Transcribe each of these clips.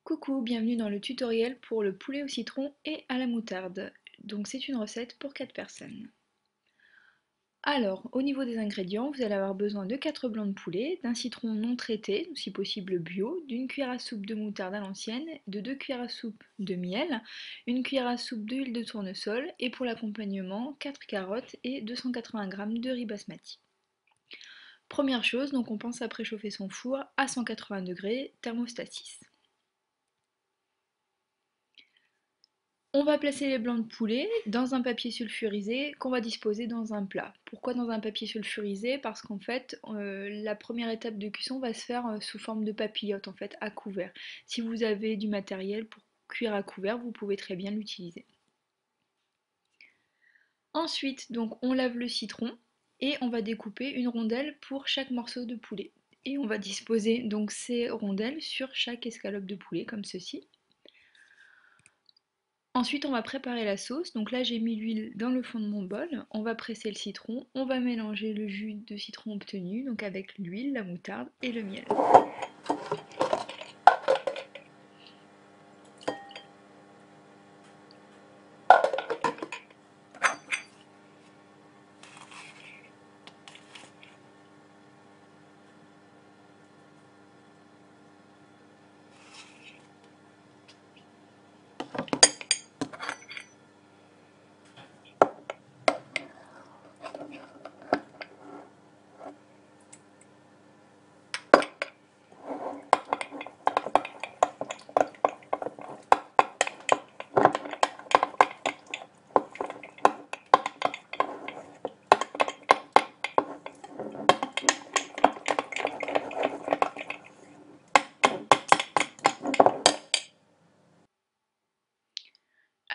Coucou, bienvenue dans le tutoriel pour le poulet au citron et à la moutarde. Donc c'est une recette pour 4 personnes. Alors, au niveau des ingrédients, vous allez avoir besoin de 4 blancs de poulet, d'un citron non traité, si possible bio, d'une cuillère à soupe de moutarde à l'ancienne, de 2 cuillères à soupe de miel, une cuillère à soupe d'huile de tournesol et pour l'accompagnement, 4 carottes et 280 g de riz basmati. Première chose, donc on pense à préchauffer son four à 180 degrés, thermostat 6. On va placer les blancs de poulet dans un papier sulfurisé qu'on va disposer dans un plat. Pourquoi dans un papier sulfurisé? Parce qu'en fait, la première étape de cuisson va se faire sous forme de papillote, en fait, à couvert. Si vous avez du matériel pour cuire à couvert, vous pouvez très bien l'utiliser. Ensuite, donc, on lave le citron et on va découper une rondelle pour chaque morceau de poulet. Et on va disposer donc ces rondelles sur chaque escalope de poulet, comme ceci. Ensuite, on va préparer la sauce. Donc là, j'ai mis l'huile dans le fond de mon bol. On va presser le citron. On va mélanger le jus de citron obtenu, donc avec l'huile, la moutarde et le miel.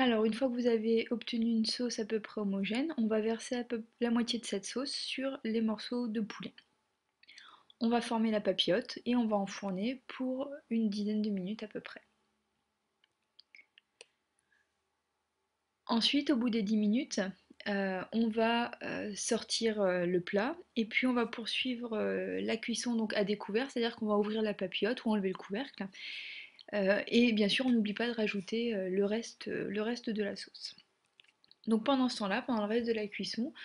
Alors, une fois que vous avez obtenu une sauce à peu près homogène, on va verser la moitié de cette sauce sur les morceaux de poulet. On va former la papillote et on va enfourner pour une dizaine de minutes à peu près. Ensuite, au bout des 10 minutes, on va sortir le plat et puis on va poursuivre la cuisson donc à découvert, c'est-à-dire qu'on va ouvrir la papillote ou enlever le couvercle. Et bien sûr, on n'oublie pas de rajouter le reste de la sauce. Donc pendant ce temps-là, pendant le reste de la cuisson,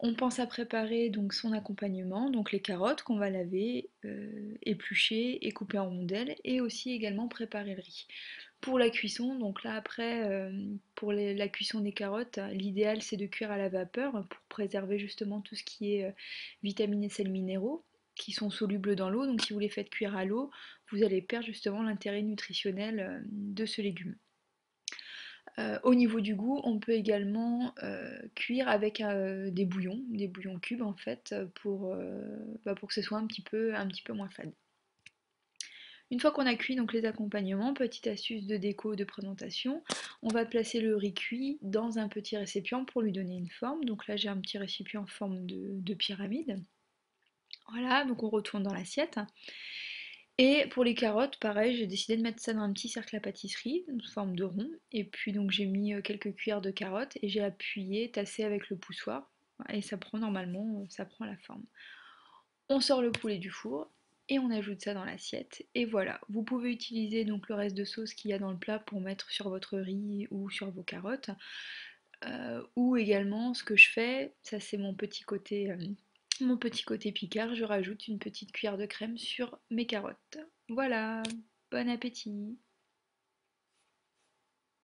on pense à préparer donc son accompagnement, donc les carottes qu'on va laver, éplucher et couper en rondelles, et aussi également préparer le riz. Pour la cuisson, donc là après, pour la cuisson des carottes, l'idéal c'est de cuire à la vapeur pour préserver justement tout ce qui est vitamines et sels minéraux qui sont solubles dans l'eau. Donc si vous les faites cuire à l'eau, vous allez perdre justement l'intérêt nutritionnel de ce légume. Au niveau du goût, on peut également cuire avec des bouillons cubes en fait, pour que ce soit un petit peu moins fade. Une fois qu'on a cuit donc les accompagnements, petite astuce de déco, de présentation, on va placer le riz cuit dans un petit récipient pour lui donner une forme. Donc là j'ai un petit récipient en forme de pyramide. Voilà, donc on retourne dans l'assiette. Et pour les carottes, pareil, j'ai décidé de mettre ça dans un petit cercle à pâtisserie, sous forme de rond. Et puis donc j'ai mis quelques cuillères de carottes et j'ai appuyé, tassé avec le poussoir. Et ça prend normalement, ça prend la forme. On sort le poulet du four et on ajoute ça dans l'assiette. Et voilà, vous pouvez utiliser donc le reste de sauce qu'il y a dans le plat pour mettre sur votre riz ou sur vos carottes. Ou également, ce que je fais, ça c'est mon petit côté picard, je rajoute une petite cuillère de crème sur mes carottes. Voilà, bon appétit!